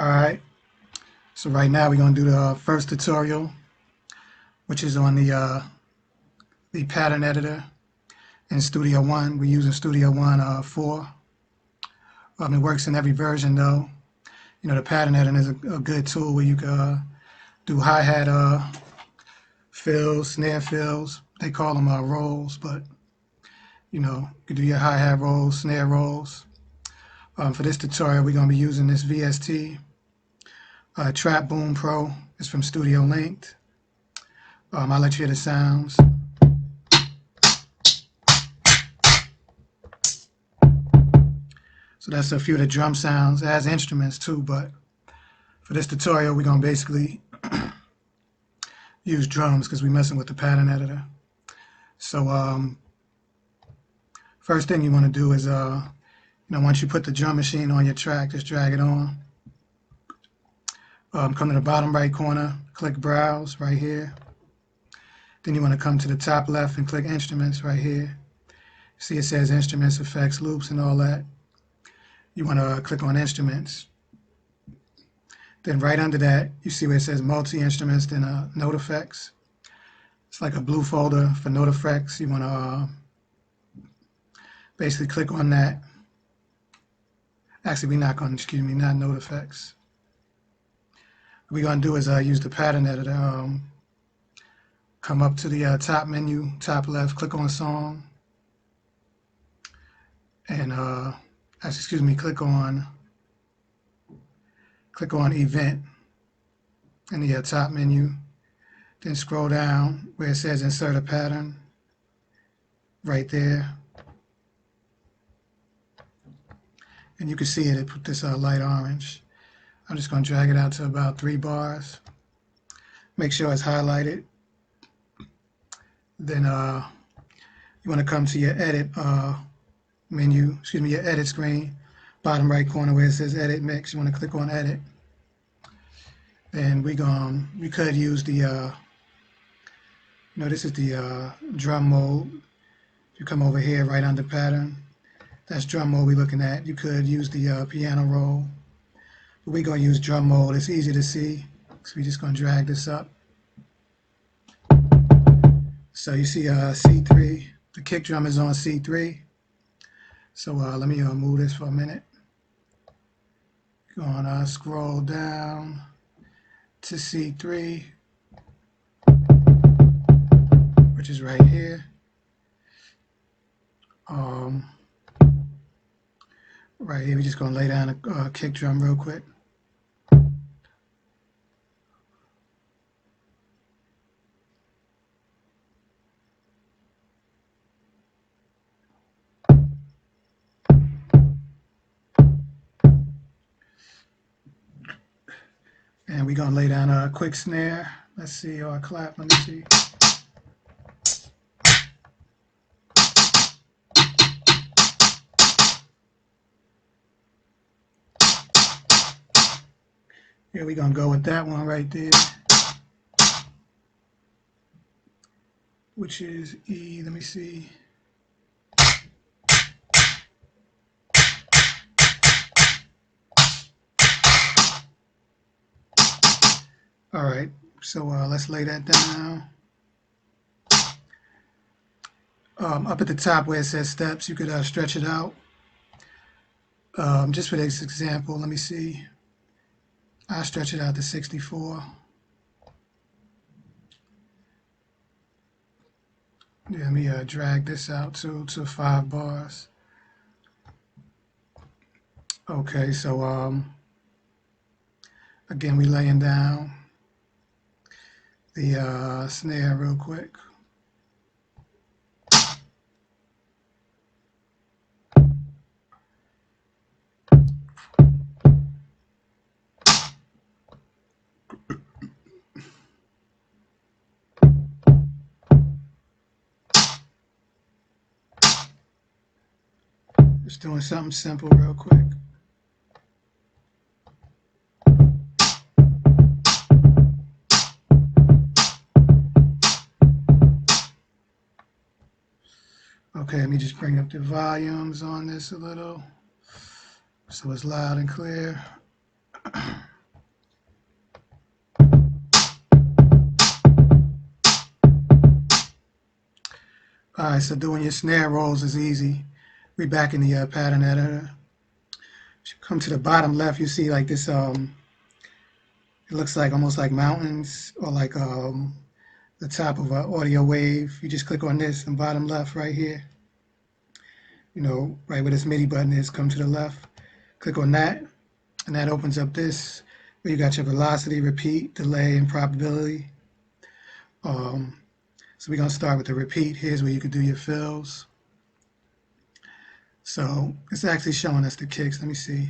Alright, so right now we're going to do the first tutorial, which is on the pattern editor in Studio One. We're using Studio One 4. It works in every version though. You know, the pattern editor is a good tool where you can do hi-hat fills, snare fills. They call them rolls, but you know, you can do your hi-hat rolls, snare rolls. For this tutorial, we're going to be using this VST Trap Boom Pro. It's from Studio Linked. I'll let you hear the sounds. So that's a few of the drum sounds. It has instruments too, but for this tutorial, we're going to basically use drums because we're messing with the pattern editor. So first thing you want to do is, once you put the drum machine on your track, just drag it on. Come to the bottom right corner, click Browse right here. Then you want to come to the top left and click Instruments right here. See it says Instruments, Effects, Loops, and all that. You want to click on Instruments. Then right under that, you see where it says Multi-Instruments, then Note Effects. It's like a blue folder for Note Effects. You want to basically click on that. Actually, we're not going to, not Note Effects. What we're going to do is use the pattern editor. Come up to the top menu, top left, click on Song. And, click on Event in the top menu. Then scroll down where it says Insert a Pattern, right there. And you can see it put this light orange. I'm just going to drag it out to about 3 bars. Make sure it's highlighted. Then you want to come to your edit menu, your edit screen, bottom right corner where it says Edit Mix. You want to click on Edit. Then we could use the, this is the drum mode. If you come over here right under Pattern, that's drum mode we're looking at. You could use the piano roll. But we're going to use drum mode. It's easy to see. So we're just going to drag this up. So you see C3. The kick drum is on C3. So let me move this for a minute. Going to scroll down to C3, which is right here. Right here, we're just going to lay down a kick drum real quick. And we're going to lay down a quick snare. Let's see, or a clap, let me see. Yeah, we're going to go with that one right there, which is E, let me see. All right, so let's lay that down. Up at the top where it says steps, you could stretch it out. Just for this example, let me see. I'll stretch it out to 64. Yeah, let me drag this out to 5 bars. Okay, so again, we laying down the snare real quick. Just doing something simple real quick. Okay, let me just bring up the volumes on this a little so it's loud and clear. All right, so doing your snare rolls is easy. We're back in the pattern editor. Come to the bottom left, you see like this, it looks like almost like mountains or like the top of an audio wave. You just click on this in bottom left right here. You know, right where this MIDI button is, come to the left. Click on that, and that opens up this where you got your velocity, repeat, delay, and probability. So we're going to start with the repeat. Here's where you can do your fills. So it's actually showing us the kicks. Let me see.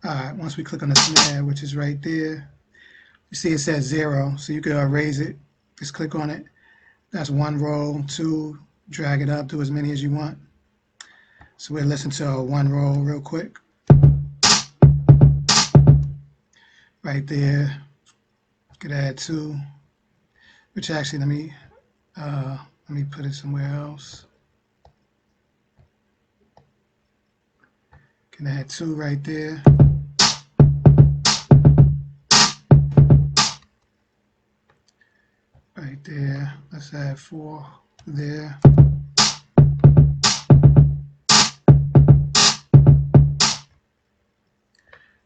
All right, once we click on the snare, which is right there, you see it says 0, so you could raise it. Just click on it. That's 1 roll, 2, drag it up, do as many as you want. So we'll listen to a 1 roll real quick. Right there. Could add 2, which actually let me put it somewhere else. Can add 2 right there. Right there. Let's add 4 there.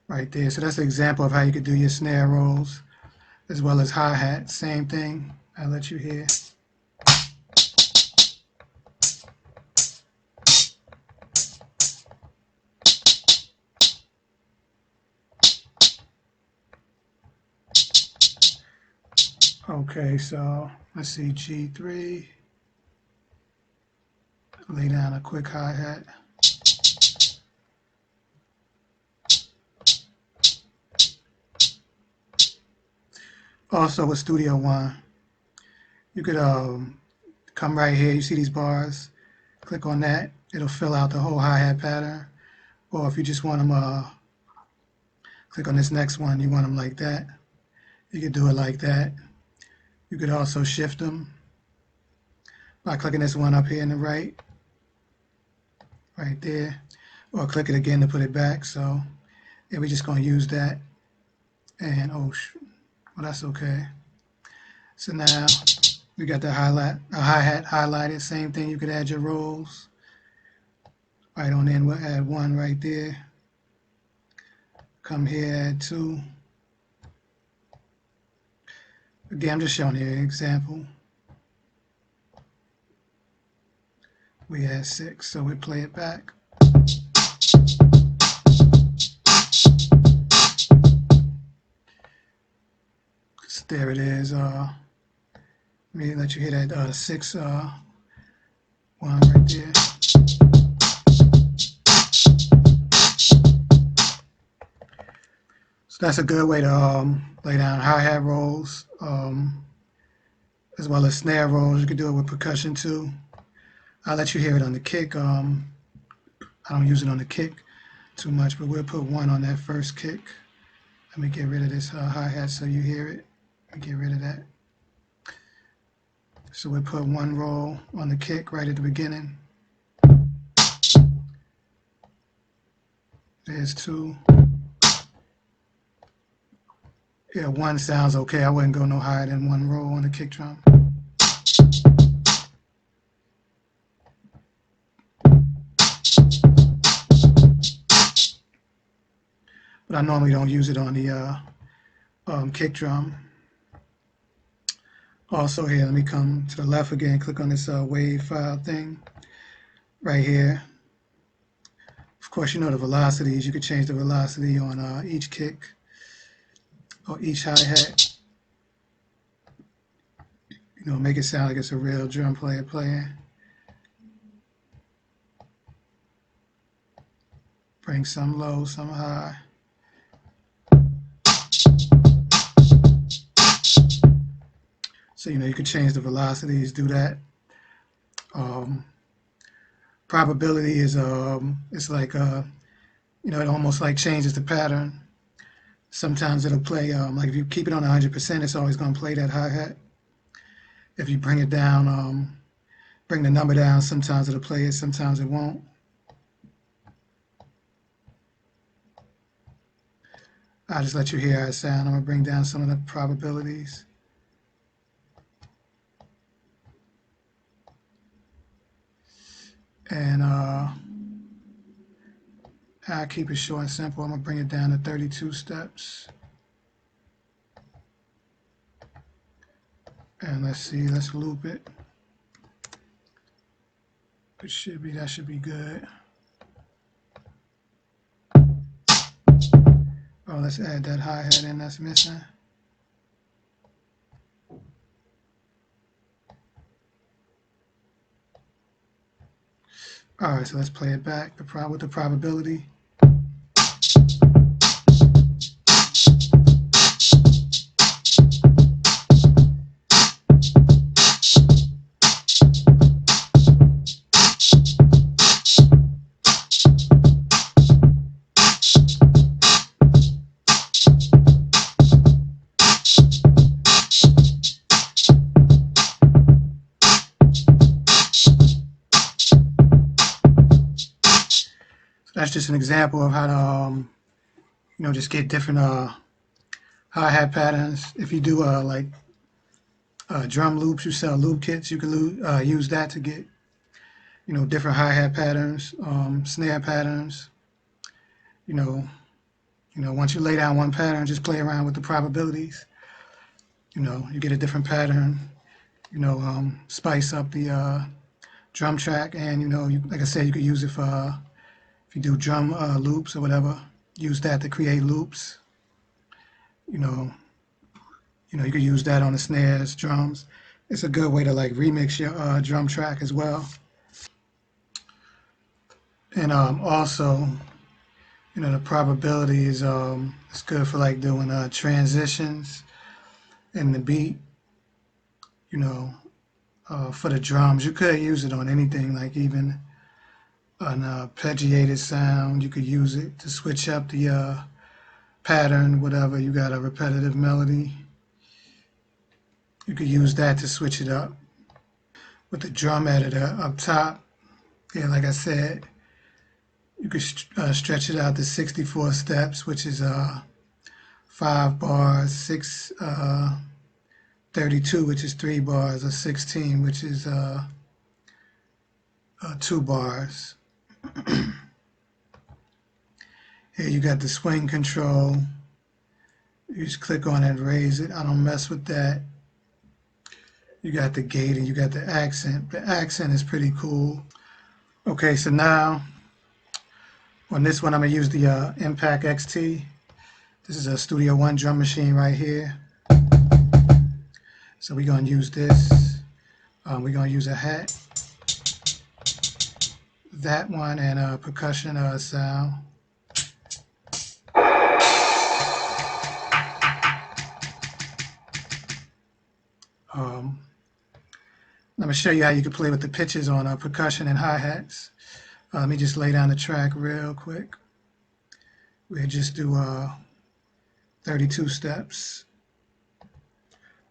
Right there. So that's an example of how you could do your snare rolls as well as hi-hat. Same thing. I'll let you hear. Okay, so let's see, G3. Lay down a quick hi-hat. Also with Studio One, you could come right here. You see these bars? Click on that. It'll fill out the whole hi-hat pattern. Or if you just want them, click on this next one. You want them like that. You could do it like that. You could also shift them by clicking this one up here in the right there. Or click it again to put it back. So yeah, we're just going to use that. And well, that's okay. So now we got the hi-hat highlighted. Same thing, you could add your rolls. Right on in, we'll add 1 right there. Come here, add 2. Again, I'm just showing you an example. We add 6, so we play it back. So there it is. Let me let you hear that 6 one right there. So that's a good way to lay down hi-hat rolls, as well as snare rolls. You can do it with percussion too. I'll let you hear it on the kick. I don't use it on the kick too much, but we'll put 1 on that first kick. Let me get rid of this hi-hat so you hear it. Let me get rid of that. So we'll put 1 roll on the kick right at the beginning. There's 2. Yeah, 1 sounds okay. I wouldn't go no higher than 1 roll on the kick drum. But I normally don't use it on the kick drum. Also here, let me come to the left again, click on this wave file thing right here. Of course, you know the velocities. You could change the velocity on each kick or each hi-hat. You know, make it sound like it's a real drum player playing. Bring some low, some high. So, you know, you could change the velocities, do that. Probability is, it's like, you know, it almost like changes the pattern. Sometimes it'll play, like if you keep it on 100%, it's always going to play that hi-hat. If you bring it down, bring the number down, sometimes it'll play it, sometimes it won't. I'll just let you hear how it sounds. I'm going to bring down some of the probabilities. And I'll keep it short and simple. I'm gonna bring it down to 32 steps. And let's see, let's loop it. That should be good. Oh, let's add that hi-hat in that's missing. All right, so let's play it back with the probability. So that's just an example of how to just get different hi-hat patterns. If you do like drum loops, you sell loop kits, you can use that to get different hi-hat patterns, snare patterns. You know, once you lay down one pattern, just play around with the probabilities. You get a different pattern. Spice up the drum track, and like I said, you could use it for if you do drum loops or whatever. Use that to create loops. You know, you could use that on the snares, drums. It's a good way to like remix your drum track as well. And also, the probability is it's good for like doing transitions in the beat. You know, for the drums, you could use it on anything, like even an arpeggiated sound. You could use it to switch up the pattern, whatever. You got a repetitive melody. You could use that to switch it up. With the drum editor up top, yeah, like I said, you could stretch it out to 64 steps, which is 5 bars, 32, which is 3 bars, or 16, which is 2 bars. Here you got the swing control. You just click on it, raise it. I don't mess with that. You got the gate and you got the accent. The accent is pretty cool. Okay, so now on this one, I'm gonna use the Impact XT. This is a Studio One drum machine right here. So we're gonna use this. We're gonna use a hat, that one, and a percussion sound. I'm gonna show you how you can play with the pitches on percussion and hi-hats. Let me just lay down the track real quick. We'll just do 32 steps.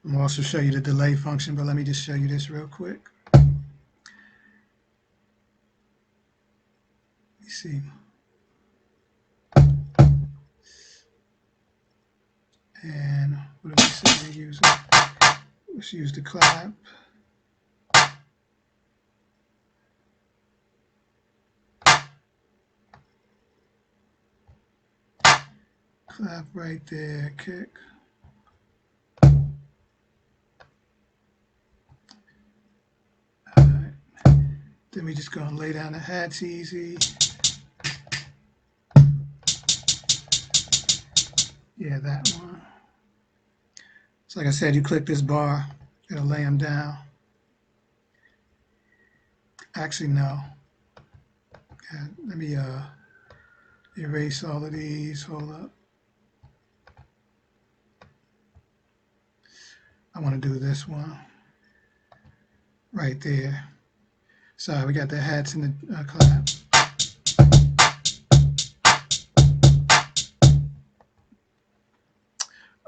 I'm gonna also show you the delay function, but let me just show you this real quick. Let me see. And what do we say we're using? Let's use the clap. Clap right there, kick. Alright. Then we just gonna lay down the hats easy. Yeah, that one. So like I said, you click this bar, it'll lay them down. Actually, no. Yeah, let me erase all of these. Hold up. I want to do this one right there. Sorry, we got the hats in the clap.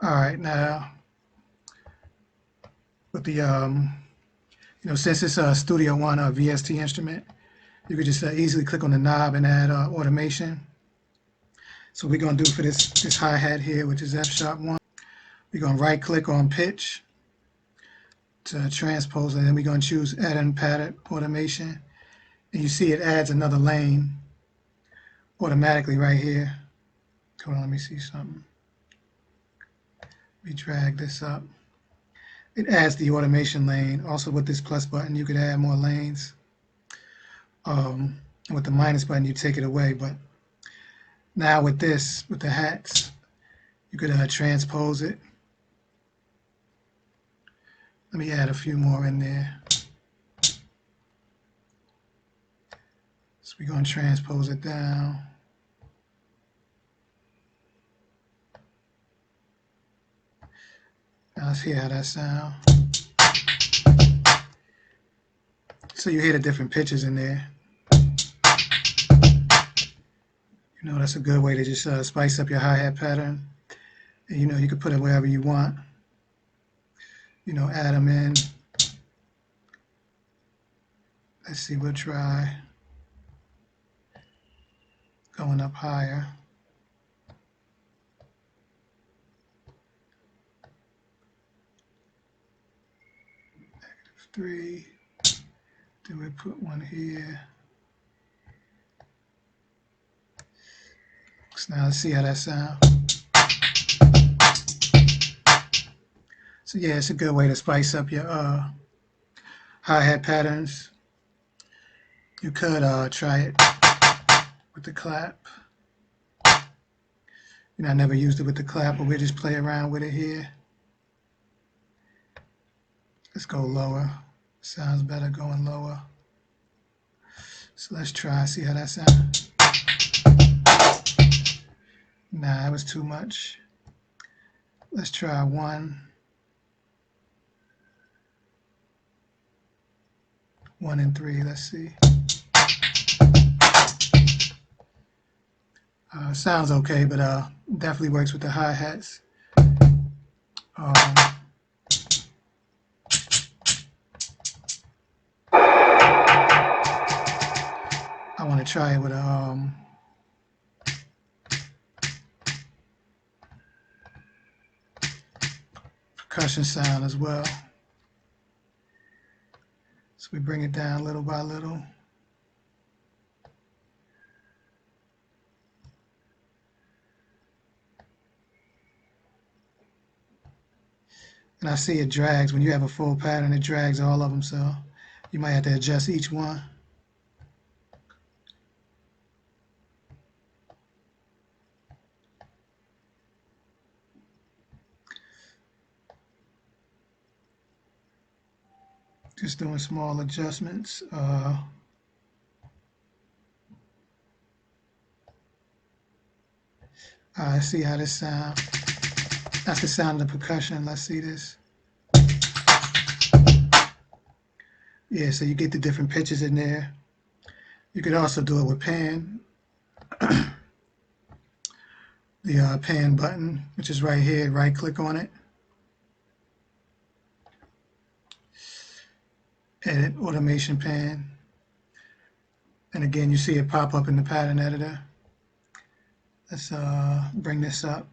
All right, now with the since it's a Studio One VST instrument, you could just easily click on the knob and add automation. So we're gonna do for this hi-hat here, which is F#1. We're gonna right click on pitch to transpose, and then we're gonna choose add in pattern automation. And you see it adds another lane automatically right here. Hold on, let me see something. Let me drag this up. It adds the automation lane. Also with this plus button, you could add more lanes. With the minus button, you take it away. But now with this, with the hats, you could transpose it. Let me add a few more in there. So we're going to transpose it down. Now let's hear how that sounds. So you hear the different pitches in there. You know, that's a good way to just spice up your hi-hat pattern. And, you know, you can put it wherever you want. You know, add them in. Let's see, we'll try going up higher. -3. Then we put one here. So now let's see how that sounds. So yeah, it's a good way to spice up your hi-hat patterns. You could try it with the clap. You know, I never used it with the clap, but we'll just play around with it here. Let's go lower. Sounds better going lower. So let's try, see how that sounds. Nah, that was too much. Let's try 1. 1 and 3, let's see. Sounds okay, but definitely works with the hi-hats. I want to try it with a percussion sound as well. So we bring it down little by little. And I see it drags. When you have a full pattern, it drags all of them, so you might have to adjust each one. Just doing small adjustments. I see how this sounds. That's the sound of the percussion. Let's see this. Yeah, so you get the different pitches in there. You could also do it with pan. The pan button, which is right here, right click on it. Edit automation pan. And again, you see it pop up in the pattern editor. Let's bring this up.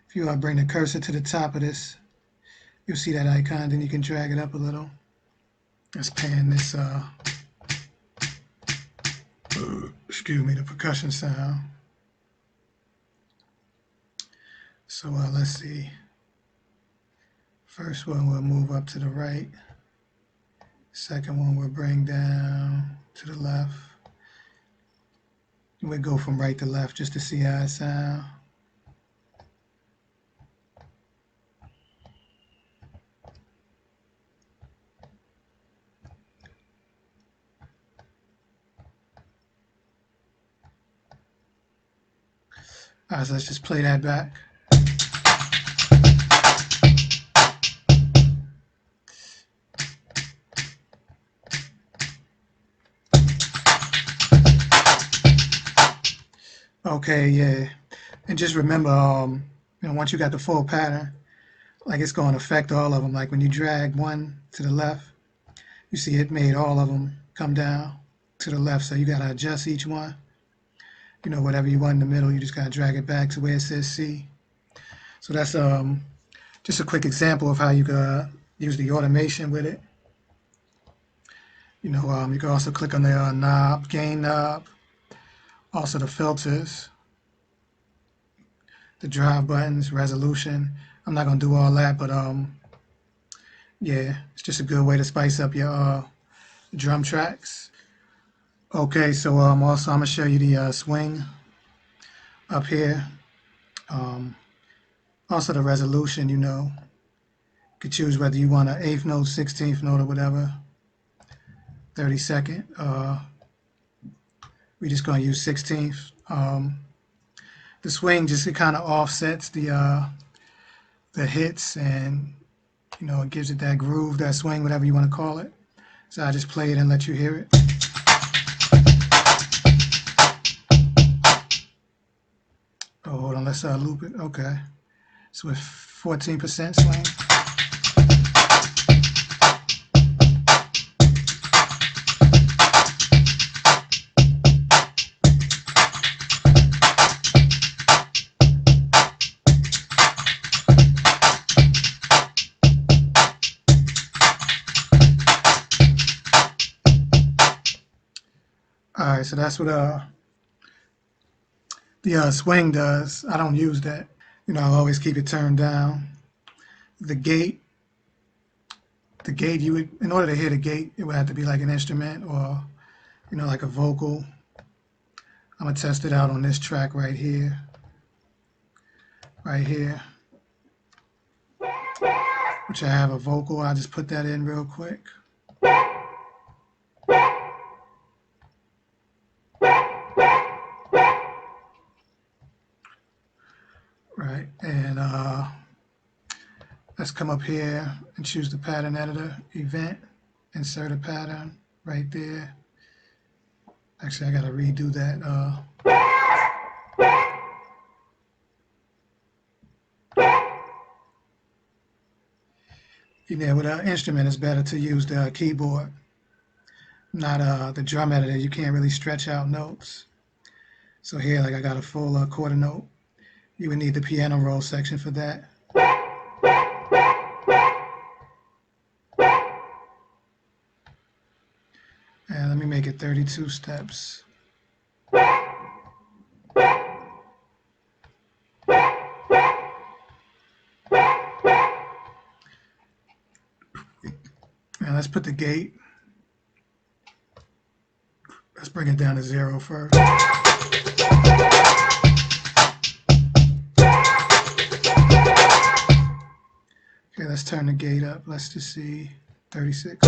If you bring the cursor to the top of this, you'll see that icon, then you can drag it up a little. Let's pan this, excuse me, the percussion sound. So let's see. First one we'll move up to the right. Second one we'll bring down to the left. And we'll go from right to left just to see how it sounds. All right, so let's just play that back. Okay, yeah. And just remember, you know, once you got the full pattern, like it's going to affect all of them. Like when you drag one to the left, you see it made all of them come down to the left. So you got to adjust each one. You know, whatever you want in the middle, you just got to drag it back to where it says C. So that's just a quick example of how you could use the automation with it. You know, you can also click on the knob, gain knob, also the filters, the drive buttons, resolution. I'm not gonna do all that, but yeah, it's just a good way to spice up your drum tracks. Okay, so also I'm gonna show you the swing up here. Um, Also the resolution, you know, you could choose whether you want an eighth note, 16th note, or whatever. 32nd. We're just gonna use 16th. The swing just it kind of offsets the hits, and you know it gives it that groove, that swing, whatever you want to call it. So I just play it and let you hear it. Oh, hold on, let's loop it. Okay, so with 14% swing. All right, so that's what the swing does. I don't use that. You know, I always keep it turned down. The gate, the gate, you would, in order to hit a gate, it would have to be like an instrument or, you know, like a vocal. I'm gonna test it out on this track right here, which I have a vocal. I'll just put that in real quick. Right, and let's come up here and choose the pattern editor, event, insert a pattern right there. Actually, I gotta redo that. Yeah, with an instrument, it's better to use the keyboard, not the drum editor. You can't really stretch out notes. So here, like I got a full quarter note. You would need the piano roll section for that. And let me make it 32 steps. And let's put the gate. Let's bring it down to 0 first. Okay, let's turn the gate up. Let's just see, 36.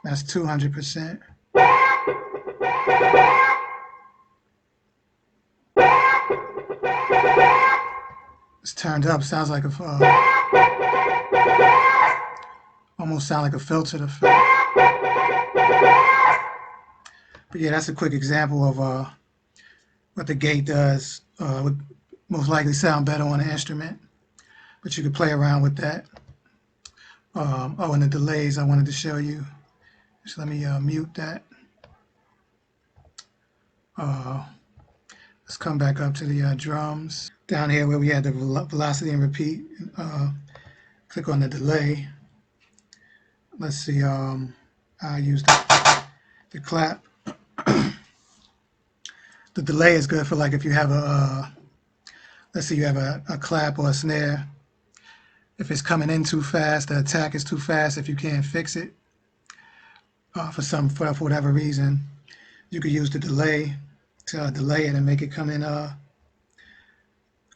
That's 200%. It's turned up. Sounds like a almost sound like a filtered effect. But yeah, that's a quick example of what the gate does. Would most likely sound better on an instrument, but you could play around with that. Oh, and the delays I wanted to show you. So let me mute that. Let's come back up to the drums. Down here where we had the velocity and repeat, click on the delay. Let's see, I use the clap. The delay is good for like if you have let's say you have a clap or a snare. If it's coming in too fast, the attack is too fast, if you can't fix it for whatever reason, you could use the delay to delay it and make it come in,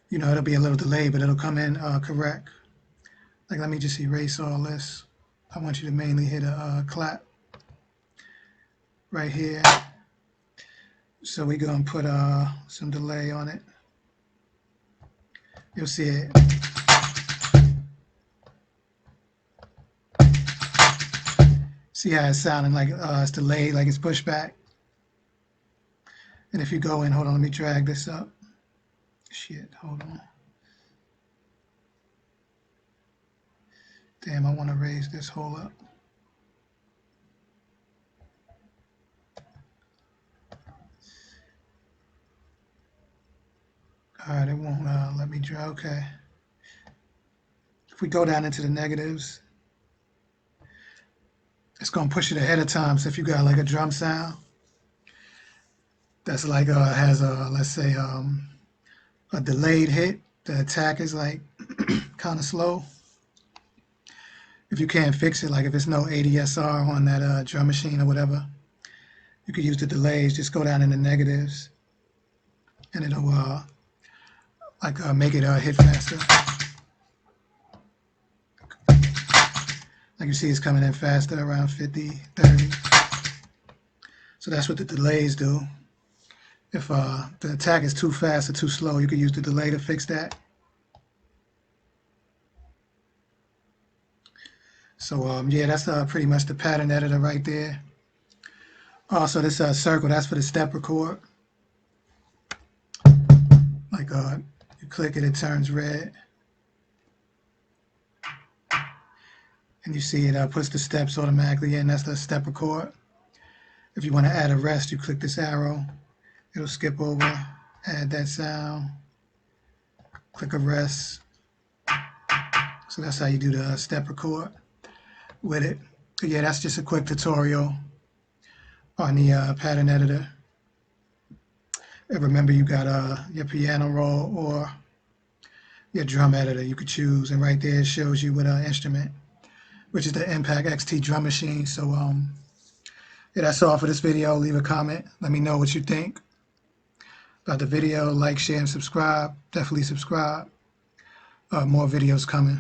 you know, it'll be a little delayed, but it'll come in correct. Like, let me just erase all this. I want you to mainly hit a clap right here. So we're gonna put some delay on it. You'll see it. See how it's sounding like it's delayed, like it's pushed back. And if you go in, hold on, let me drag this up. Shit, hold on. Damn, I want to raise this whole up. All right, it won't let me drag. Okay. If we go down into the negatives, it's going to push it ahead of time. So if you got like a drum sound that's like has a, let's say, a delayed hit, the attack is like kind of slow. If you can't fix it, like if it's no ADSR on that drum machine or whatever, you could use the delays. Just go down in the negatives, and it'll make it hit faster. Like you see, it's coming in faster, around 50, 30. So that's what the delays do. If the attack is too fast or too slow, you could use the delay to fix that. So yeah, that's pretty much the pattern editor right there. Also, this circle, that's for the step record. Like you click it, it turns red. And you see it puts the steps automatically in. That's the step record. If you want to add a rest, you click this arrow. It'll skip over, add that sound, click a rest. So that's how you do the step record with it. But yeah, that's just a quick tutorial on the pattern editor. And remember, you got your piano roll or your drum editor you could choose, and right there it shows you what instrument, which is the Impact XT drum machine. So yeah, that's all for this video. Leave a comment, let me know what you think about the video. Like, share, and subscribe. Definitely subscribe. More videos coming.